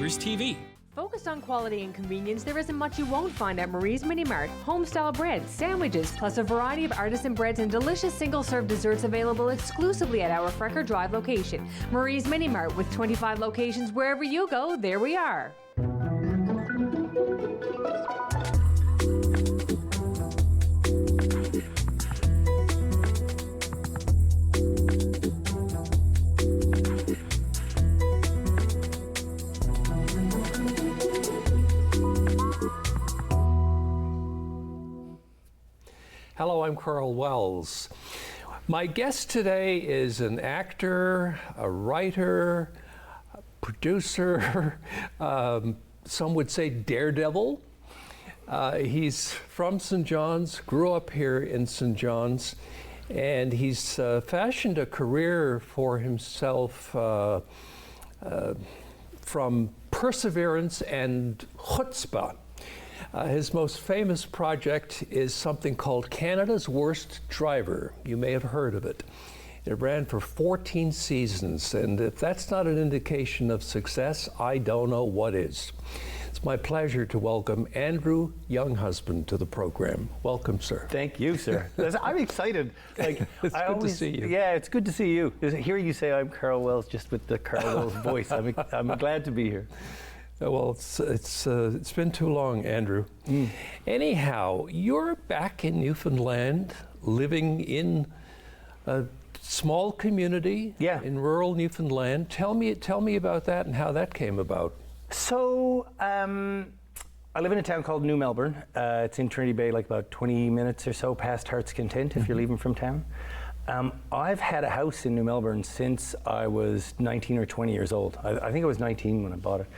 TV. Focused on quality and convenience, there isn't much you won't find at Marie's Mini Mart. Home-style breads, sandwiches, plus a variety of artisan breads and delicious single-serve desserts available exclusively at our Frecker Drive location. Marie's Mini Mart, with 25 locations wherever you go, there we are. Hello, I'm Karl Wells. My guest today is an actor, a writer, a producer, some would say daredevil. He's from St. John's, grew up here in St. John's, and he's fashioned a career for himself from perseverance and chutzpah. His most famous project is something called Canada's Worst Driver. You may have heard of it. It ran for 14 seasons, and if that's not an indication of success, I don't know what is. It's my pleasure to welcome Andrew Younghusband to the program. Welcome, sir. Thank you, sir. I'm excited. Like, it's good to see you. Yeah, it's good to see you. Hearing you say I'm Karl Wells, just with the Karl Wells voice, I'm glad to be here. Well, it's been too long, Andrew. Anyhow, you're back in Newfoundland, living in a small community in rural Newfoundland. Tell me about that and how that came about. So, I live in a town called New Melbourne. It's in Trinity Bay, like about 20 minutes or so past Heart's Content if you're leaving from town. I've had a house in New Melbourne since I was 19 or 20 years old. I think I was 19 when I bought it.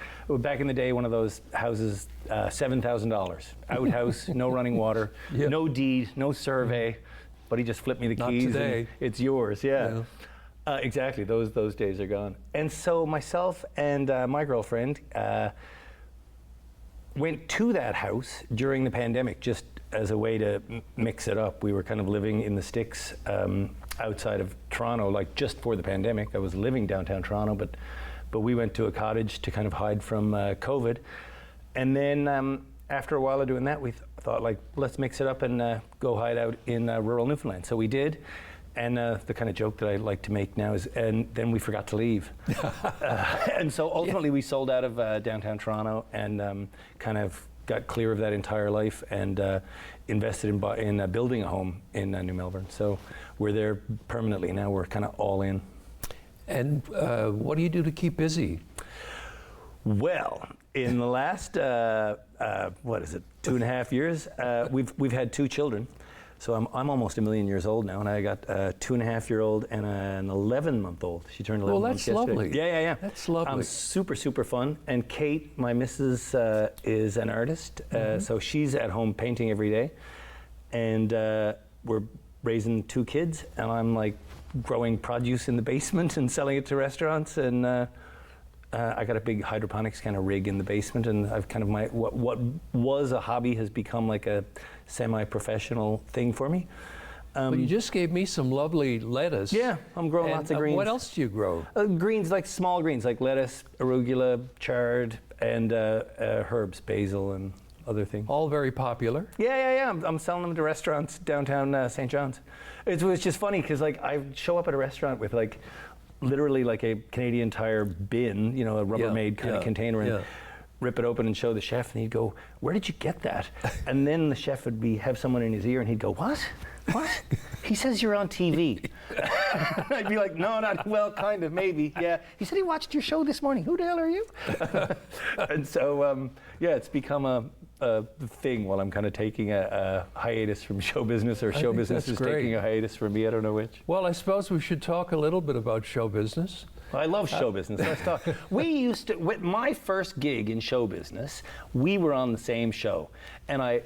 Back in the day, one of those houses, $7,000. Outhouse, no running water, no deed, no survey, but he just flipped me the keys. Not today. And it's yours, exactly, those days are gone. And so myself and my girlfriend went to that house during the pandemic just as a way to mix it up. We were kind of living in the sticks outside of Toronto, like just for the pandemic. I was living downtown Toronto, but we went to a cottage to kind of hide from COVID. And then after a while of doing that, we thought, like, let's mix it up and go hide out in rural Newfoundland. So we did. And the kind of joke that I like to make now is, and then we forgot to leave. And so ultimately we sold out of downtown Toronto and kind of got clear of that entire life and invested in building a home in New Melbourne. So we're there permanently now. We're kind of all in. And what do you do to keep busy? Well, in the last 2.5 years, we've had 2 children. So I'm almost 1 million years old now, and I got a 2.5-year-old and an 11-month-old. She turned 11 months yesterday. Well, that's lovely. Yeah. That's lovely. Super fun. And Kate, my missus, is an artist, so she's at home painting every day. And we're raising 2 kids, and I'm like growing produce in the basement and selling it to restaurants. And I got a big hydroponics kind of rig in the basement, and I've kind of what was a hobby has become like a semi-professional thing for me. Well, you just gave me some lovely lettuce. Yeah, I'm growing lots of greens. What else do you grow? Greens, like small greens, like lettuce, arugula, chard, and herbs, basil, and other things. All very popular. Yeah. I'm selling them to restaurants downtown St. John's. It was just funny because like I show up at a restaurant with like literally like a Canadian Tire bin, a Rubbermaid kind of container, and rip it open and show the chef, and he'd go, "Where did you get that?" And then the chef would have someone in his ear, and he'd go, "What? He says you're on TV." I'd be like, "No, not well, kind of, maybe, yeah." He said he watched your show this morning. Who the hell are you? And so, it's become a thing while I'm kind of taking a hiatus from show business, or show business is taking a hiatus from me. I don't know which. Well, I suppose we should talk a little bit about show business. I love show business. Let's talk. We used to, with my first gig in show business, we were on the same show, and I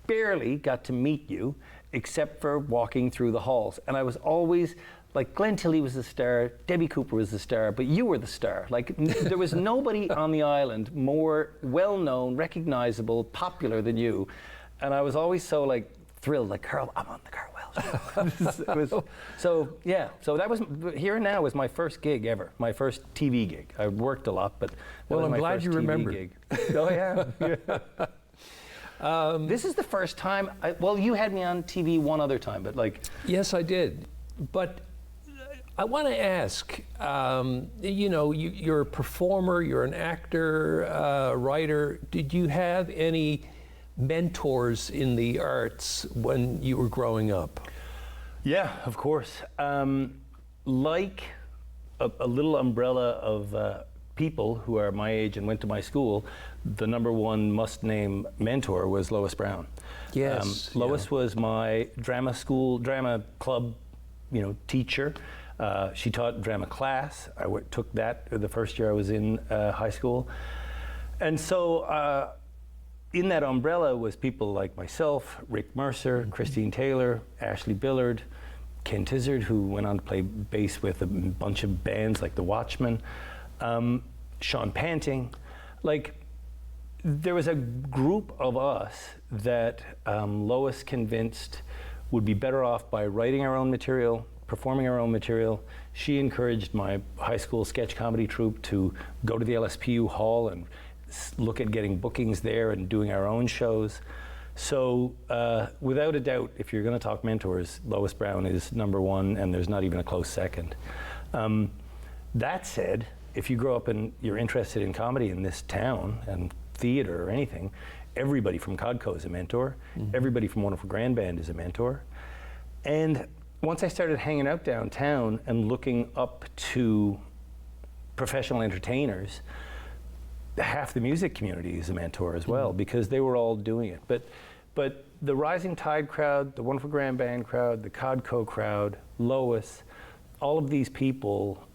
barely got to meet you except for walking through the halls. And I was always, like, Glenn Tilley was the star, Debbie Cooper was the star, but you were the star. Like, there was nobody on the island more well-known, recognizable, popular than you. And I was always so, like, thrilled, like, Karl, I'm on the Karl Wells show. It was, so that was, Here and Now was my first gig ever, my first TV gig. I worked a lot, but that was I'm my glad first you TV remember. gig. Oh, yeah. This is the first time, well, you had me on TV one other time, but like... Yes, I did. But I want to ask, you know, you're a performer, you're an actor, writer. Did you have any mentors in the arts when you were growing up? Yeah, of course. Like a little umbrella of people who are my age and went to my school, the number one must-name mentor was Lois Brown. Yes. Lois was my drama club, you know, teacher. She taught drama class. I took that the first year I was in high school. And so in that umbrella was people like myself, Rick Mercer, Christine Taylor, Ashley Billard, Ken Tizard, who went on to play bass with a bunch of bands like The Watchmen, Sean Panting. Like, there was a group of us that Lois convinced would be better off by writing our own material, performing our own material. She encouraged my high school sketch comedy troupe to go to the LSPU hall and look at getting bookings there and doing our own shows. So without a doubt, if you're going to talk mentors, Lois Brown is number one, and there's not even a close second. That said, if you grow up and you're interested in comedy in this town and theater or anything, everybody from Codco is a mentor. Everybody from Wonderful Grand Band is a mentor. And once I started hanging out downtown and looking up to professional entertainers, half the music community is a mentor as well, because they were all doing it. But the Rising Tide crowd, the Wonderful Grand Band crowd, the Codco crowd, Lois, all of these people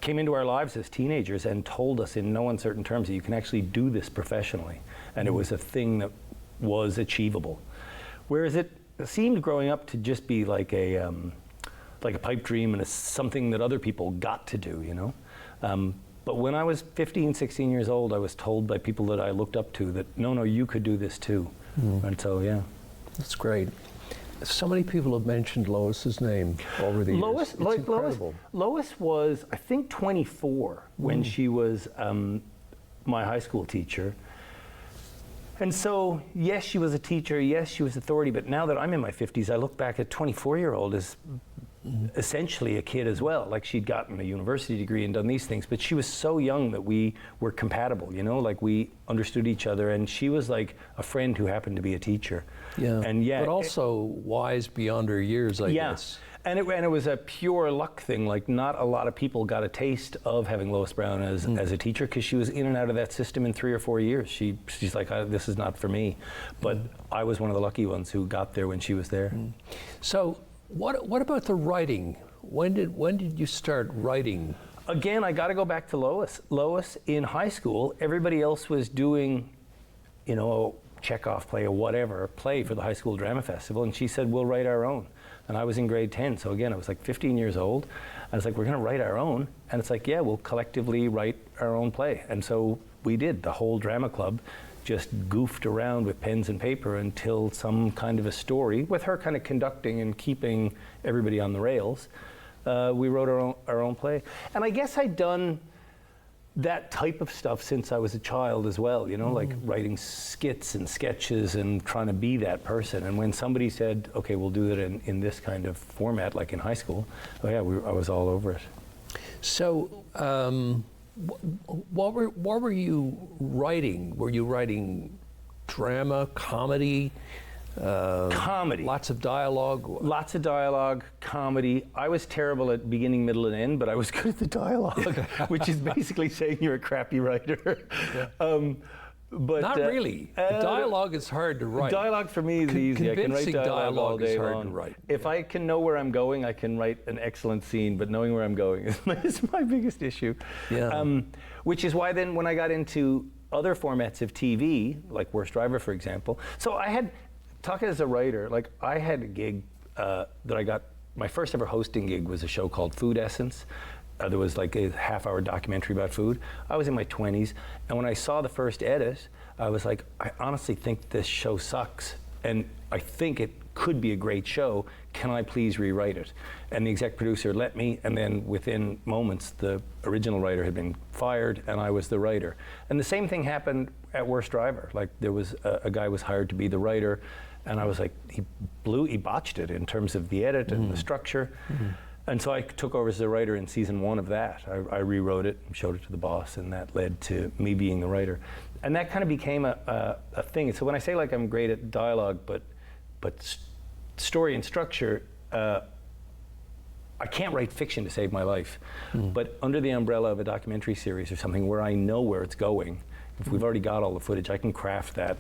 came into our lives as teenagers and told us in no uncertain terms that you can actually do this professionally. And it was a thing that was achievable. Whereas it seemed growing up to just be like a pipe dream and something that other people got to do, you know? But when I was 15, 16 years old, I was told by people that I looked up to that, no, you could do this too. And so, yeah. That's great. So many people have mentioned Lois's name over the years. It's incredible. Lois was, I think, 24 when she was my high school teacher. And so, yes, she was a teacher, yes, she was authority, but now that I'm in my 50s, I look back at 24-year-old as essentially a kid as well. Like, she'd gotten a university degree and done these things, but she was so young that we were compatible, you know, like we understood each other, and she was like a friend who happened to be a teacher. Yeah, and but also wise beyond her years, I guess. And it was a pure luck thing. Like, not a lot of people got a taste of having Lois Brown as a teacher, because she was in and out of that system in 3 or 4 years. She's like, this is not for me. But I was one of the lucky ones who got there when she was there. So what about the writing? When did you start writing? Again, I got to go back to Lois. Lois, in high school, everybody else was doing, you know, Chekhov play or whatever, play for the high school drama festival, and she said, we'll write our own. And I was in grade 10, so again, I was like 15 years old. I was like, we're going to write our own. And it's like, yeah, we'll collectively write our own play. And so we did. The whole drama club just goofed around with pens and paper until some kind of a story, with her kind of conducting and keeping everybody on the rails. We wrote our own play. And I guess I'd done that type of stuff since I was a child as well, you know, like writing skits and sketches and trying to be that person. And when somebody said, okay, we'll do it in this kind of format, like in high school, oh yeah, I was all over it. So what were you writing? Were you writing drama, comedy? Comedy. Lots of dialogue? Lots of dialogue, comedy. I was terrible at beginning, middle, and end, but I was good at the dialogue, which is basically saying you're a crappy writer. Yeah. But not really. Dialogue is hard to write. Dialogue for me is easy. I can write dialogue all day is hard long. to write. If I can know where I'm going, I can write an excellent scene, but knowing where I'm going is my biggest issue. Yeah. Which is why then when I got into other formats of TV, like Worst Driver, for example, so I had, talking as a writer, like I had a gig that I got, my first ever hosting gig was a show called Food Essence. There was like a half-hour documentary about food. I was in my 20s, and when I saw the first edit, I was like, I honestly think this show sucks. and I think it could be a great show. Can I please rewrite it? And the exec producer let me, and then within moments, the original writer had been fired, and I was the writer. And the same thing happened at Worst Driver. Like, there was a guy was hired to be the writer, and I was like, he botched it in terms of the edit and the structure. And so I took over as the writer in season 1 of that. I rewrote it and showed it to the boss, and that led to me being the writer. And that kind of became a thing. So when I say like I'm great at dialogue, but story and structure, I can't write fiction to save my life. But under the umbrella of a documentary series or something where I know where it's going, if we've already got all the footage, I can craft that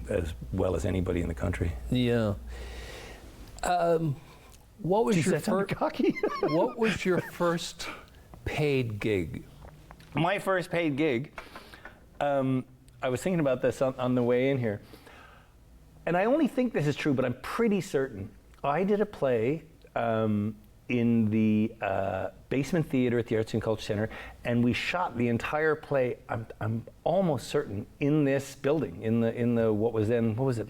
as well as anybody in the country. Yeah. What was your cocky? What was your first paid gig? My first paid gig, I was thinking about this on the way in here, and I only think this is true, but I'm pretty certain. I did a play in the basement theater at the Arts and Culture Center, and we shot the entire play, I'm almost certain, in this building, in the what was it,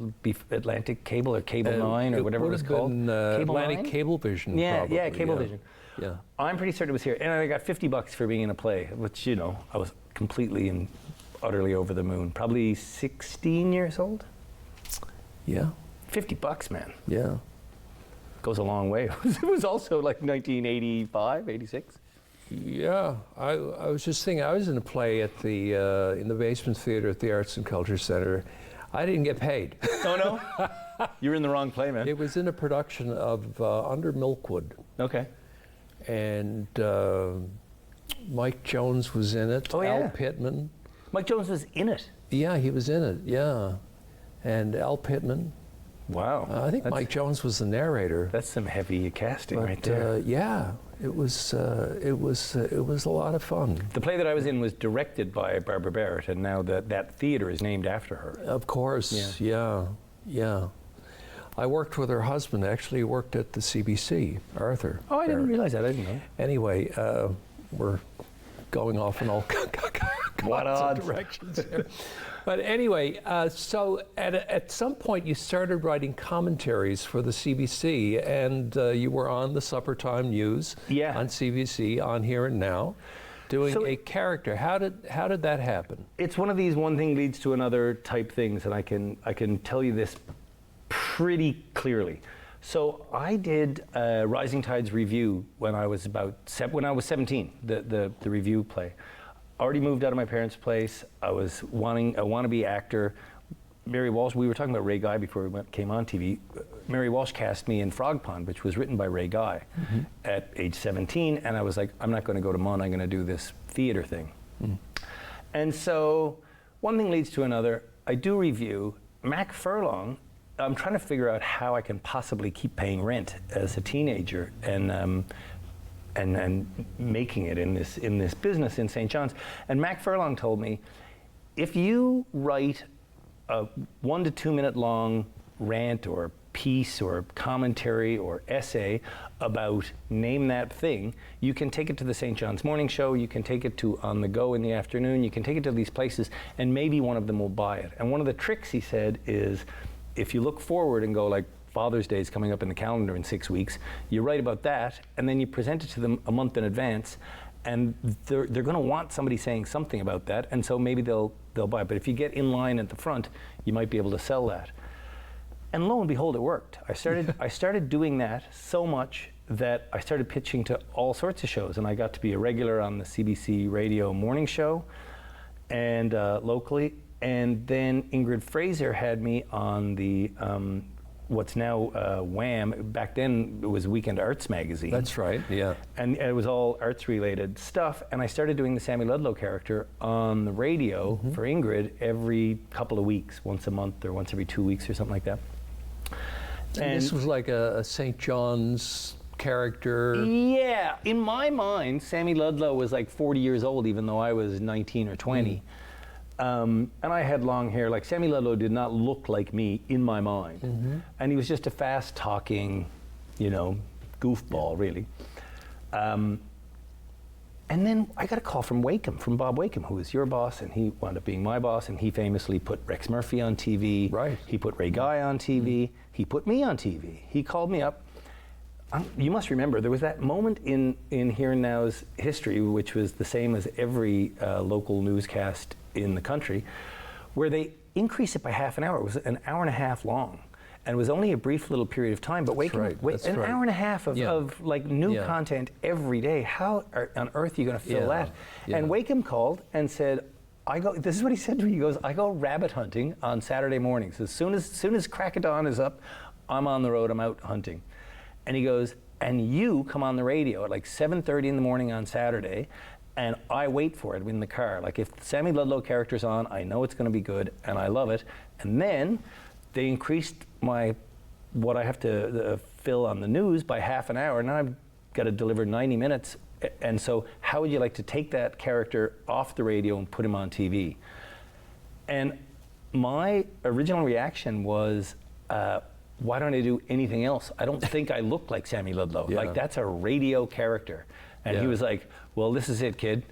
Atlantic Cable or Cable 9 or whatever it was called? Cable Atlantic 9? Cablevision, yeah, probably. Yeah, Cablevision. Yeah. I'm pretty certain it was here, and I got $50 for being in a play, which, you know, I was completely and utterly over the moon. Probably 16 years old. Yeah. $50, man. Yeah. Goes a long way. It was also like 1985, 86. Yeah, I was just thinking, I was in a play at the in the basement theater at the Arts and Culture Center. I didn't get paid. Oh no? You're in the wrong play, man. It was in a production of Under Milkwood. Okay. And Mike Jones was in it. Oh, yeah. Al Pittman. Mike Jones was in it. Yeah, he was in it. Yeah, and Al Pittman. Wow. I think Mike Jones was the narrator. That's some heavy casting But, right there. yeah, it was a lot of fun. The play that I was in was directed by Barbara Barrett, and now that theater is named after her. Of course, yeah. I worked with her husband. Actually, he worked at the CBC, Arthur. Oh, I didn't Barrett. realize that. I didn't know. Anyway, we're going off in all What kinds odds? of directions here. But anyway, so at some point you started writing commentaries for the CBC, and you were on the Supper Time News on CBC, on Here and Now, doing a character. How did that happen? It's one of these one thing leads to another type things, and I can tell you this pretty clearly. So I did Rising Tides Review when I was 17, the review play. Already moved out of my parents' place. I was a wannabe actor. Mary Walsh, we were talking about Ray Guy before we came on TV. Mary Walsh cast me in Frog Pond, which was written by Ray Guy at age 17, and I was like, I'm not going to go to Mon, I'm going to do this theater thing. And so one thing leads to another. I do review. Mac Furlong, I'm trying to figure out how I can possibly keep paying rent as a teenager, and making it in this business in St. John's. And Mac Furlong told me, if you write a 1 to 2 minute long rant or piece or commentary or essay about name that thing, you can take it to the St. John's Morning Show, you can take it to On the Go in the afternoon, you can take it to these places, and maybe one of them will buy it. And one of the tricks, he said, is if you look forward and go like, Father's Day is coming up in the calendar in 6 weeks, you write about that, and then you present it to them a month in advance, and they're going to want somebody saying something about that, and so maybe they'll buy it. But if you get in line at the front, you might be able to sell that. And lo and behold, it worked. I started doing that so much that I started pitching to all sorts of shows, and I got to be a regular on the CBC radio morning show, and locally. And then Ingrid Fraser had me on the what's now Wham. Back then it was Weekend Arts magazine. That's right, yeah. And it was all arts-related stuff. And I started doing the Sammy Ludlow character on the radio for Ingrid every couple of weeks, once a month or once every 2 weeks or something like that. And this was like a St. John's character? Yeah. In my mind, Sammy Ludlow was like 40 years old, even though I was 19 or 20. And I had long hair. Like, Sammy Ludlow did not look like me in my mind. And he was just a fast-talking, goofball, really. And And then I got a call from Wakeham, from Bob Wakeham, who was your boss, and he wound up being my boss, and he famously put Rex Murphy on TV. Right. He put Ray Guy on TV. He put me on TV. He called me up. You must remember, there was that moment in Here and Now's history, which was the same as every local newscast in the country, where they increased it by half an hour. It was an hour and a half long. And it was only a brief little period of time, but That's right. hour and a half of like new content every day. How on earth are you going to fill that? Yeah. And Wakeham called and said, this is what he said to me. He goes, I go rabbit hunting on Saturday mornings. As soon as crack of dawn is up, I'm on the road, I'm out hunting. And he goes, and you come on the radio at like 7:30 in the morning on Saturday, and I wait for it in the car. Like if the Sammy Ludlow character's on, I know it's going to be good, and I love it. And then they increased what I have to fill on the news by half an hour. Now I've got to deliver 90 minutes. And so how would you like to take that character off the radio and put him on TV? And my original reaction was, why don't I do anything else? I don't think I look like Sammy Ludlow. Yeah. Like that's a radio character. And he was like, well, this is it, kid.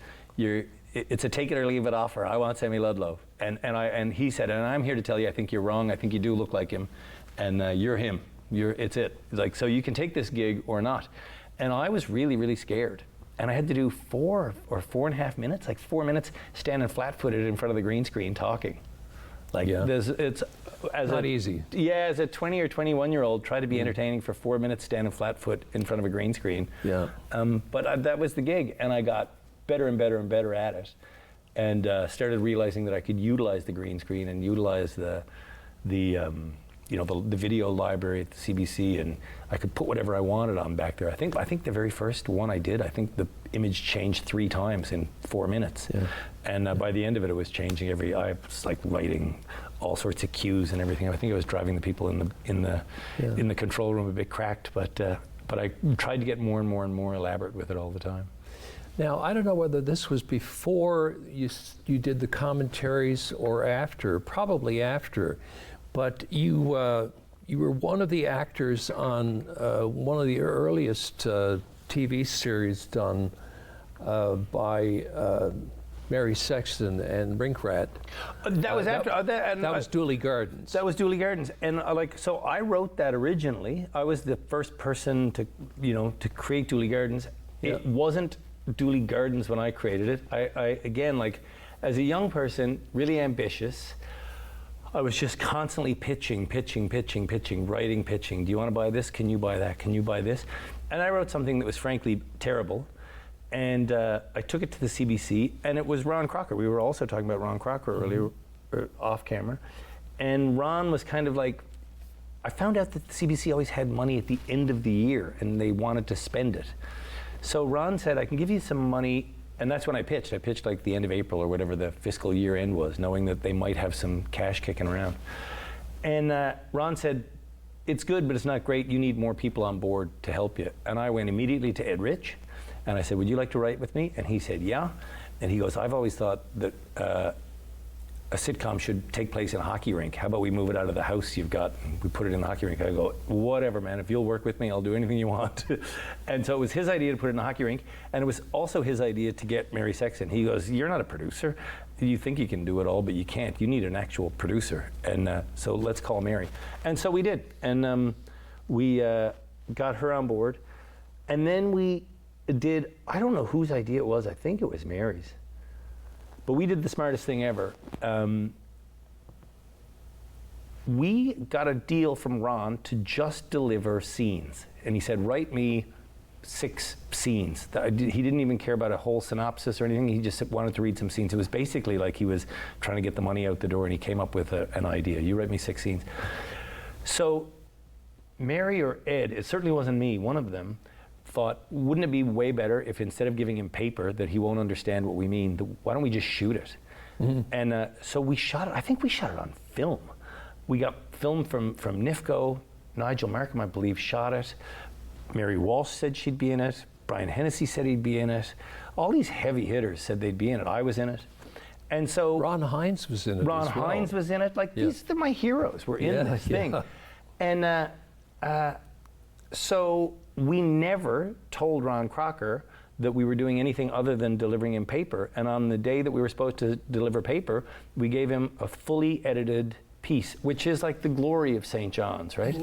It's a take it or leave it offer. I want Sammy Ludlow. And he said, and I'm here to tell you, I think you're wrong. I think you do look like him. And you're him. It's it. Like, so you can take this gig or not. And I was really, really scared. And I had to do 4 or 4.5 minutes, like 4 minutes, standing flat-footed in front of the green screen talking. Like, it's not easy. Yeah, as a 20 or 21-year-old, try to be entertaining for 4 minutes standing flat-foot in front of a green screen. Yeah. But that was the gig, and I got better and better and better at it, and started realizing that I could utilize the green screen and utilize the video library at the CBC, and I could put whatever I wanted on back there. I think the very first one I did, I think the image changed 3 times in 4 minutes. Yeah. And by the end of it, it was changing I was like writing all sorts of cues and everything. I think I was driving the people in the control room a bit cracked, but I tried to get more and more and more elaborate with it all the time. Now, I don't know whether this was before you did the commentaries or after, probably after, but you were one of the actors on one of the earliest TV series done by Mary Sexton and Rinkrat. That was after. That was Dooley Gardens. That was Dooley Gardens, and so I wrote that originally. I was the first person to create Dooley Gardens. Yeah. It wasn't Dooley Gardens when I created it. I again, like, as a young person, really ambitious, I was just constantly pitching, writing, pitching. Do you want to buy this? Can you buy that? Can you buy this? And I wrote something that was frankly terrible. And I took it to the CBC, and it was Ron Crocker. We were also talking about Ron Crocker earlier, off camera. And Ron was kind of like, I found out that the CBC always had money at the end of the year, and they wanted to spend it. So Ron said, I can give you some money, and that's when I pitched. I pitched like the end of April or whatever the fiscal year end was, knowing that they might have some cash kicking around. And Ron said, it's good, but it's not great. You need more people on board to help you. And I went immediately to Ed Rich, and I said, would you like to write with me? And he said, yeah. And he goes, I've always thought that a sitcom should take place in a hockey rink. How about we move it out of the house you've got and we put it in the hockey rink? I go, whatever, man. If you'll work with me, I'll do anything you want. And so it was his idea to put it in a hockey rink, and it was also his idea to get Mary Sexton. He goes, you're not a producer. You think you can do it all, but you can't. You need an actual producer. And so let's call Mary. And so we did. And we got her on board. And then we did, I don't know whose idea it was. I think it was Mary's. But we did the smartest thing ever. We got a deal from Ron to just deliver scenes. And he said, write me 6 scenes. He didn't even care about a whole synopsis or anything. He just wanted to read some scenes. It was basically like he was trying to get the money out the door, and he came up with an idea. You write me 6 scenes. So Mary or Ed, it certainly wasn't me, one of them, thought, wouldn't it be way better if instead of giving him paper that he won't understand what we mean, why don't we just shoot it? Mm-hmm. And so we shot it. I think we shot it on film. We got film from NIFCO. Nigel Markham, I believe, shot it. Mary Walsh said she'd be in it. Brian Hennessy said he'd be in it. All these heavy hitters said they'd be in it. I was in it. And so Ron Hines was in it. Ron Hines was in it. Like, they're my heroes. We're in this thing. And so we never told Ron Crocker that we were doing anything other than delivering him paper. And on the day that we were supposed to deliver paper, we gave him a fully edited piece, which is like the glory of St. John's, right?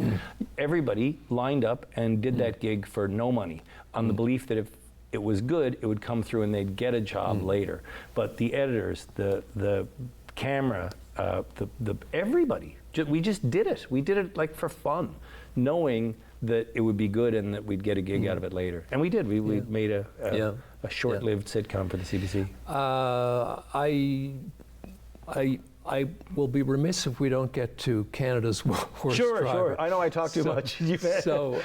Everybody lined up and did that gig for no money, on the belief that if it was good, it would come through and they'd get a job later. But the editors, the camera, everybody, we just did it. We did it like for fun, knowing that it would be good and that we'd get a gig out of it later. And we did. We made a short-lived sitcom for the CBC. I will be remiss if we don't get to Canada's worst driver. Sure. I know I talk too much. So,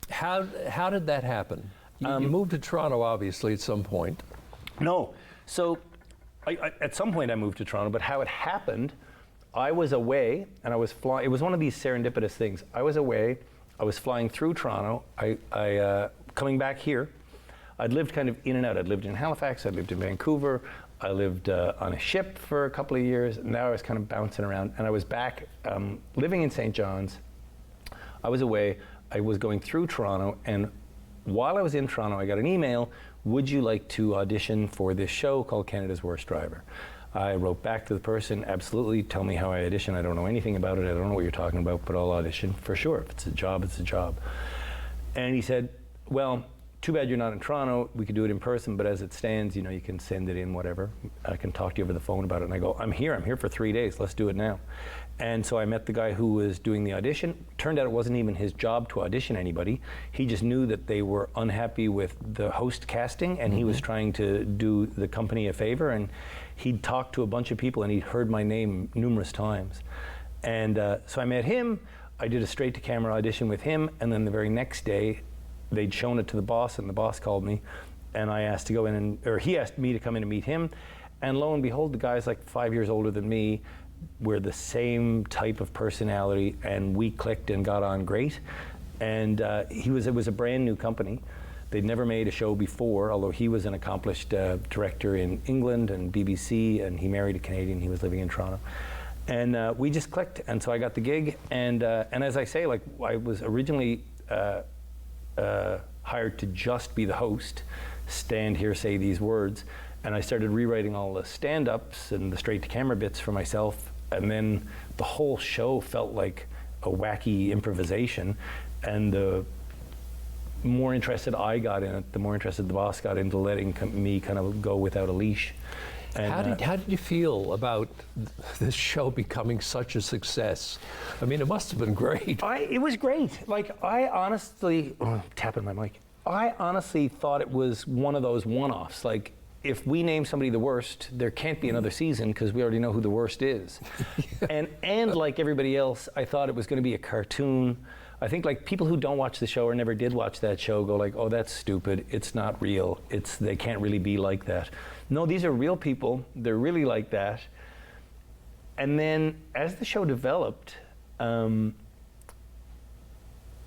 how did that happen? You moved to Toronto, obviously, at some point. No. So, at some point I moved to Toronto, but how it happened, I was away and I was flying. It was one of these serendipitous things. I was away. I was flying through Toronto. I coming back here. I'd lived kind of in and out. I'd lived in Halifax. I'd lived in Vancouver. I lived on a ship for a couple of years. Now I was kind of bouncing around, and I was back living in St. John's. I was away. I was going through Toronto, and while I was in Toronto, I got an email. Would you like to audition for this show called Canada's Worst Driver? I wrote back to the person, absolutely, tell me how I audition. I don't know anything about it. I don't know what you're talking about, but I'll audition for sure. If it's a job, it's a job. And he said, well, too bad you're not in Toronto. We could do it in person, but as it stands, you know, you can send it in, whatever. I can talk to you over the phone about it. And I go, I'm here for 3 days. Let's do it now. And so I met the guy who was doing the audition. Turned out it wasn't even his job to audition anybody. He just knew that they were unhappy with the host casting, and he was trying to do the company a favor. And he'd talked to a bunch of people, and he'd heard my name numerous times. And so I met him. I did a straight-to-camera audition with him, and then the very next day, they'd shown it to the boss, and the boss called me, and I asked to go in, or he asked me to come in and meet him. And lo and behold, the guy's like 5 years older than me. We're the same type of personality, and we clicked and got on great. And it was a brand new company. They'd never made a show before, although he was an accomplished director in England and BBC, and he married a Canadian. He was living in Toronto. And we just clicked, and so I got the gig. And as I say, like, I was originally hired to just be the host, stand here, say these words, and I started rewriting all the stand-ups and the straight-to-camera bits for myself, and then the whole show felt like a wacky improvisation, and the more interested I got in it, the more interested the boss got into letting me kind of go without a leash. And, how did you feel about this show becoming such a success? I mean, it must have been great. It was great. Like, I honestly, tapping my mic, I honestly thought it was one of those one-offs. Like, if we name somebody the worst, there can't be another season because we already know who the worst is. And like everybody else, I thought it was going to be a cartoon. I think like people who don't watch the show or never did watch that show go like, oh, that's stupid. It's not real. They can't really be like that. No, these are real people. They're really like that. And then as the show developed,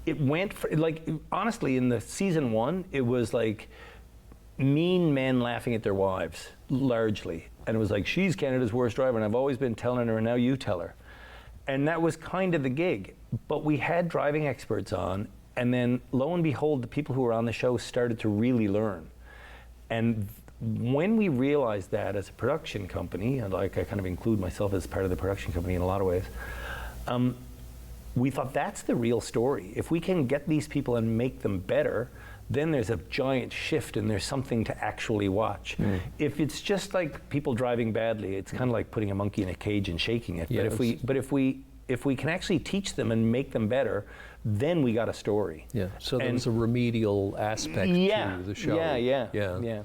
it went for, like, honestly, in the season 1, it was like mean men laughing at their wives, largely. And it was like, she's Canada's worst driver, and I've always been telling her, and now you tell her. And that was kind of the gig. But we had driving experts on, and then lo and behold, the people who were on the show started to really learn. And when we realized that as a production company, and like I kind of include myself as part of the production company in a lot of ways, we thought that's the real story. If we can get these people and make them better, then there's a giant shift and there's something to actually watch. If it's just like people driving badly, it's kind of like putting a monkey in a cage and shaking it. Yes. But if we can actually teach them and make them better, then we got a story. Yeah. So there was a remedial aspect to the show. Yeah.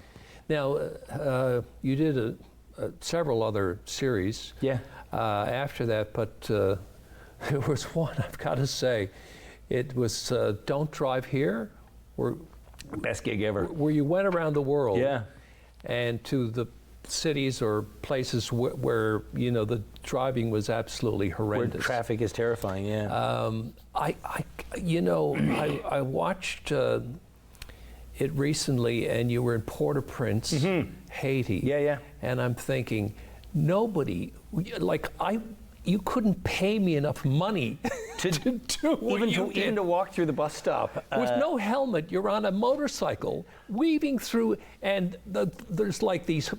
Now, you did several other series after that, but there was one, I've got to say, it was Don't Drive Here. Best gig ever. Where you went around the world. Yeah. And to the cities or places where you know the driving was absolutely horrendous. Where traffic is terrifying. Yeah. I watched it recently, and you were in Port-au-Prince, Haiti. Yeah. And I'm thinking, nobody, like you couldn't pay me enough money to do what you did. Even to walk through the bus stop. With no helmet, you're on a motorcycle, weaving through, and there's like these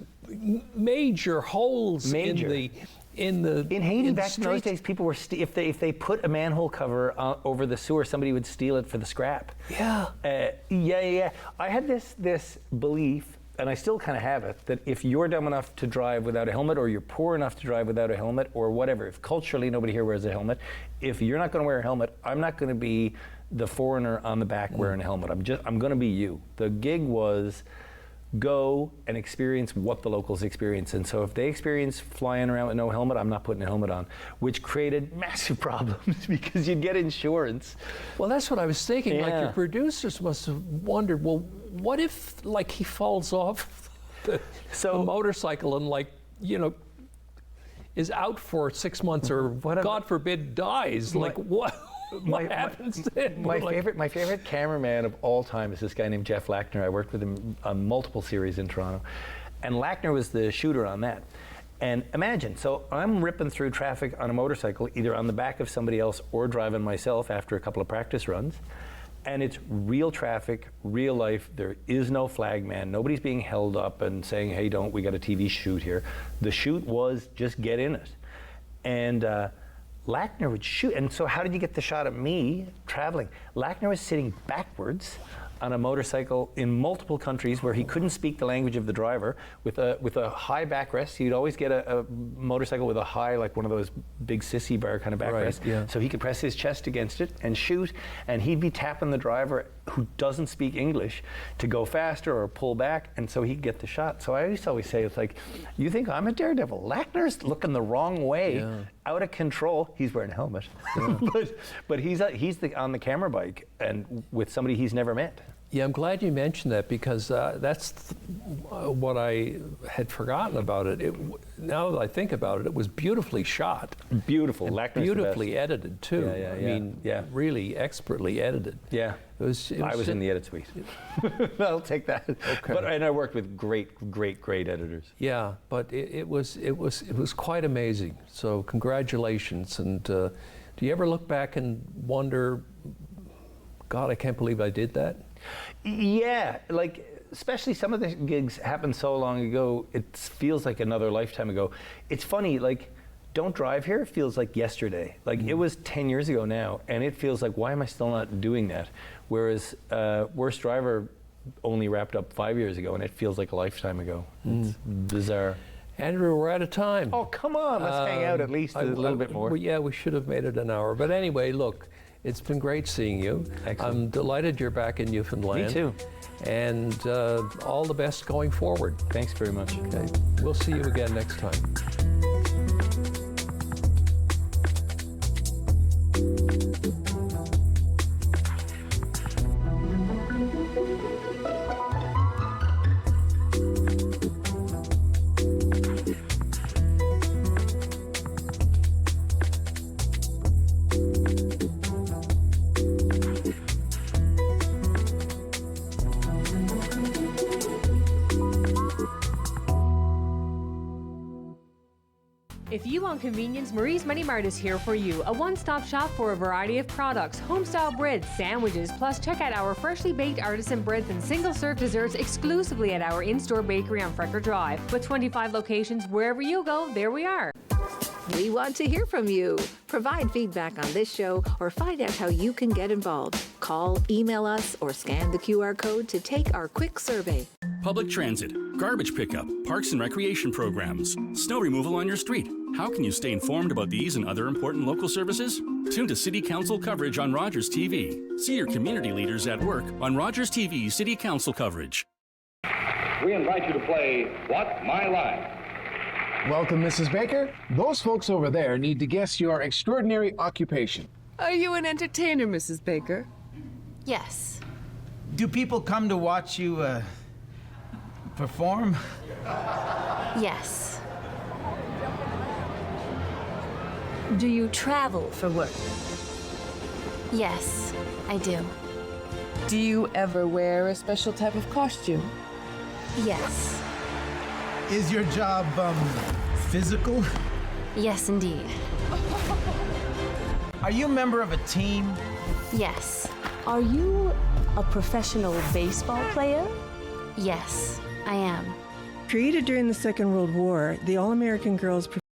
major holes in Haiti back in those streets. days, people were if they put a manhole cover over the sewer, somebody would steal it for the scrap. Yeah. I had this belief, and I still kind of have it, that if you're dumb enough to drive without a helmet, or you're poor enough to drive without a helmet, or whatever, if culturally nobody here wears a helmet, if you're not going to wear a helmet, I'm not going to be the foreigner on the back wearing a helmet. I'm going to be you. The gig was go and experience what the locals experience. And so if they experience flying around with no helmet, I'm not putting a helmet on, which created massive problems because you'd get insurance. Well, that's what I was thinking. Yeah. Like, your producers must have wondered, well, what if, like, he falls off the motorcycle and, like, you know, is out for 6 months, or God forbid dies? Like, what happens then? My favorite cameraman of all time is this guy named Jeff Lackner. I worked with him on multiple series in Toronto, and Lackner was the shooter on that. And imagine, so I'm ripping through traffic on a motorcycle, either on the back of somebody else or driving myself after a couple of practice runs, and it's real traffic, real life. There is no flag man. Nobody's being held up and saying, hey, we got a TV shoot here. The shoot was just get in it. And Lackner would shoot. And so how did you get the shot of me traveling? Lackner was sitting backwards on a motorcycle in multiple countries where he couldn't speak the language of the driver, with a high backrest. He'd always get a motorcycle with a high, like one of those big sissy bar kind of backrest. Right, yeah. So he could press his chest against it and shoot, and he'd be tapping the driver, who doesn't speak English, to go faster or pull back, and so he'd get the shot. So I used to always say, it's like, you think I'm a daredevil? Lackner's looking the wrong way, out of control. He's wearing a helmet, but he's on the camera bike and with somebody he's never met. Yeah, I'm glad you mentioned that, because that's what I had forgotten about it. Now that I think about it, it was beautifully shot. Beautiful. Beautifully edited, too. Yeah, I mean, really expertly edited. Yeah. I was in the edit suite. I'll take that. Okay. And I worked with great editors. Yeah, but it was quite amazing. So congratulations. And do you ever look back and wonder, God, I can't believe I did that? Yeah, like, especially some of the gigs happened so long ago, it feels like another lifetime ago. It's funny, like, Don't Drive Here feels like yesterday. Like, it was 10 years ago now, and it feels like, why am I still not doing that? Whereas Worst Driver only wrapped up 5 years ago, and it feels like a lifetime ago. It's bizarre. Andrew, we're out of time. Oh, come on, let's hang out at least a little bit more. Yeah, we should have made it an hour. But anyway, look, it's been great seeing you. Excellent. I'm delighted you're back in Newfoundland. Me too. And all the best going forward. Thanks very much. Okay, we'll see you again next time. If you want convenience, Marie's Mini Mart is here for you. A one-stop shop for a variety of products, home-style breads, sandwiches, plus check out our freshly baked artisan breads and single-serve desserts exclusively at our in-store bakery on Frecker Drive. With 25 locations, wherever you go, there we are. We want to hear from you. Provide feedback on this show or find out how you can get involved. Call, email us, or scan the QR code to take our quick survey. Public transit, garbage pickup, parks and recreation programs, snow removal on your street. How can you stay informed about these and other important local services? Tune to City Council coverage on Rogers TV. See your community leaders at work on Rogers TV City Council coverage. We invite you to play What's My Line? Welcome, Mrs. Baker. Those folks over there need to guess your extraordinary occupation. Are you an entertainer, Mrs. Baker? Yes. Do people come to watch you perform? Yes. Do you travel for work? Yes, I do. Do you ever wear a special type of costume? Yes. Is your job, physical? Yes, indeed. Are you a member of a team? Yes. Are you a professional baseball player? Yes, I am. Created during the Second World War, the All-American Girls